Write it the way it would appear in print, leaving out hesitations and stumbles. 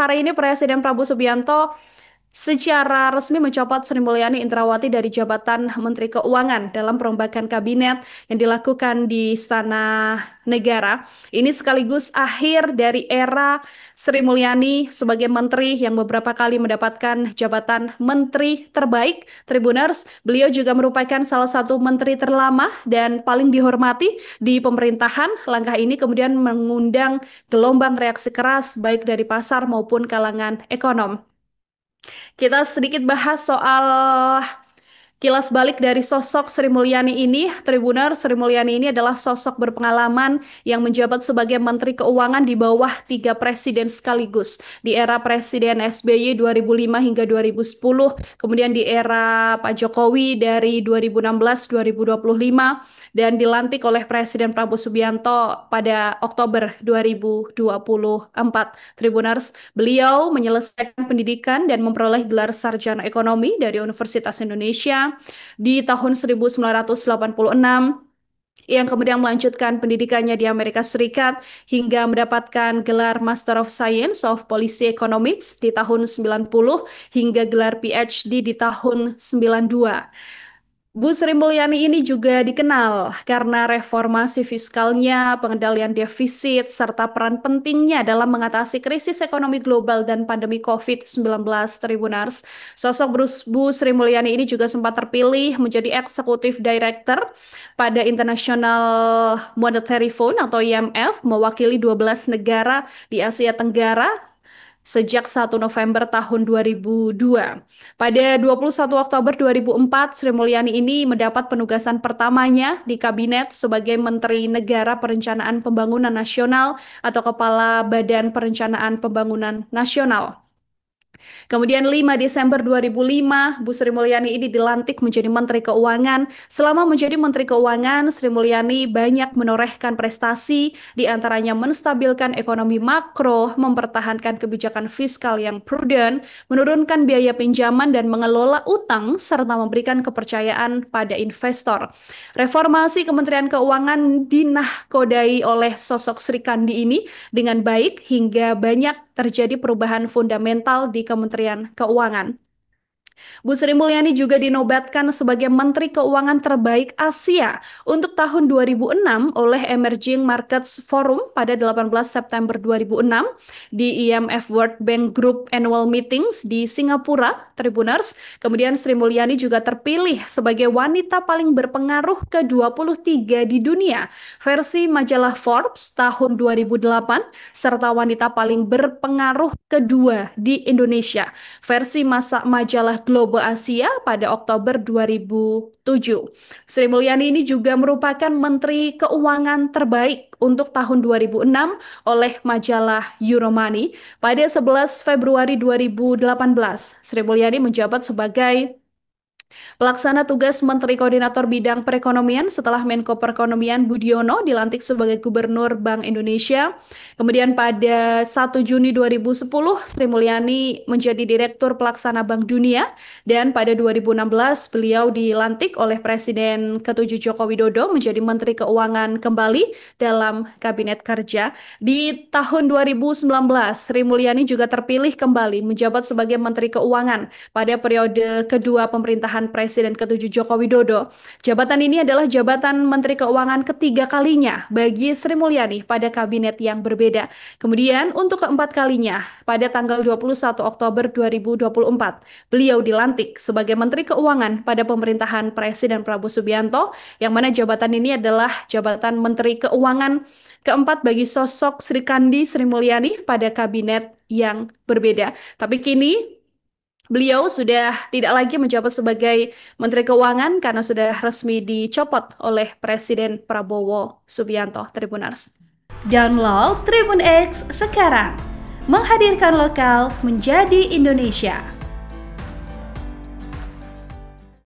hari ini Presiden Prabowo Subianto secara resmi mencopot Sri Mulyani Indrawati dari jabatan Menteri Keuangan dalam perombakan kabinet yang dilakukan di Istana Negara. Ini sekaligus akhir dari era Sri Mulyani sebagai menteri yang beberapa kali mendapatkan jabatan Menteri Terbaik. Tribuners, beliau juga merupakan salah satu menteri terlama dan paling dihormati di pemerintahan. Langkah ini kemudian mengundang gelombang reaksi keras baik dari pasar maupun kalangan ekonom. Kita sedikit bahas soal kilas balik dari sosok Sri Mulyani ini. Tribuner, Sri Mulyani ini adalah sosok berpengalaman yang menjabat sebagai Menteri Keuangan di bawah 3 presiden sekaligus. Di era Presiden SBY 2005 hingga 2010, kemudian di era Pak Jokowi dari 2016-2025, dan dilantik oleh Presiden Prabowo Subianto pada Oktober 2024. Tribuners, beliau menyelesaikan pendidikan dan memperoleh gelar sarjana ekonomi dari Universitas Indonesia di tahun 1986, yang kemudian melanjutkan pendidikannya di Amerika Serikat hingga mendapatkan gelar Master of Science of Policy Economics di tahun 90 hingga gelar PhD di tahun 92. Bu Sri Mulyani ini juga dikenal karena reformasi fiskalnya, pengendalian defisit, serta peran pentingnya dalam mengatasi krisis ekonomi global dan pandemi COVID-19. Tribunars. Sosok Bu Sri Mulyani ini juga sempat terpilih menjadi Executive Director pada International Monetary Fund atau IMF, mewakili 12 negara di Asia Tenggara sejak 1 November tahun 2002. Pada 21 Oktober 2004, Sri Mulyani ini mendapat penugasan pertamanya di kabinet sebagai Menteri Negara Perencanaan Pembangunan Nasional atau Kepala Badan Perencanaan Pembangunan Nasional. Kemudian 5 Desember 2005, Bu Sri Mulyani ini dilantik menjadi Menteri Keuangan. Selama menjadi Menteri Keuangan, Sri Mulyani banyak menorehkan prestasi, diantaranya menstabilkan ekonomi makro, mempertahankan kebijakan fiskal yang prudent, menurunkan biaya pinjaman dan mengelola utang, serta memberikan kepercayaan pada investor. Reformasi Kementerian Keuangan dinahkodai oleh sosok Sri Kandi ini dengan baik hingga banyak terjadi perubahan fundamental di Kementerian Keuangan. Bu Sri Mulyani juga dinobatkan sebagai Menteri Keuangan Terbaik Asia untuk tahun 2006 oleh Emerging Markets Forum pada 18 September 2006 di IMF World Bank Group Annual Meetings di Singapura, Tribuners. Kemudian Sri Mulyani juga terpilih sebagai wanita paling berpengaruh ke-23 di dunia versi majalah Forbes tahun 2008, serta wanita paling berpengaruh kedua di Indonesia versi majalah Global Asia pada Oktober 2007. Sri Mulyani ini juga merupakan Menteri Keuangan terbaik untuk tahun 2006 oleh majalah Euromoney. Pada 11 Februari 2018, Sri Mulyani menjabat sebagai Pelaksana tugas Menteri Koordinator Bidang Perekonomian setelah Menko Perekonomian Budiono dilantik sebagai Gubernur Bank Indonesia. Kemudian pada 1 Juni 2010, Sri Mulyani menjadi Direktur Pelaksana Bank Dunia, dan pada 2016 beliau dilantik oleh Presiden ke-7 Joko Widodo menjadi Menteri Keuangan kembali dalam Kabinet Kerja. Di tahun 2019, Sri Mulyani juga terpilih kembali menjabat sebagai Menteri Keuangan pada periode kedua pemerintahan Presiden ke-7 Joko Widodo. Jabatan ini adalah jabatan Menteri Keuangan ketiga kalinya bagi Sri Mulyani pada kabinet yang berbeda. Kemudian untuk keempat kalinya pada tanggal 21 Oktober 2024, beliau dilantik sebagai Menteri Keuangan pada pemerintahan Presiden Prabowo Subianto, yang mana jabatan ini adalah jabatan Menteri Keuangan keempat bagi sosok Sri Kandi Sri Mulyani pada kabinet yang berbeda. Tapi kini beliau sudah tidak lagi menjabat sebagai Menteri Keuangan karena sudah resmi dicopot oleh Presiden Prabowo Subianto. Tribunars. Download Tribun X sekarang. Menghadirkan lokal menjadi Indonesia.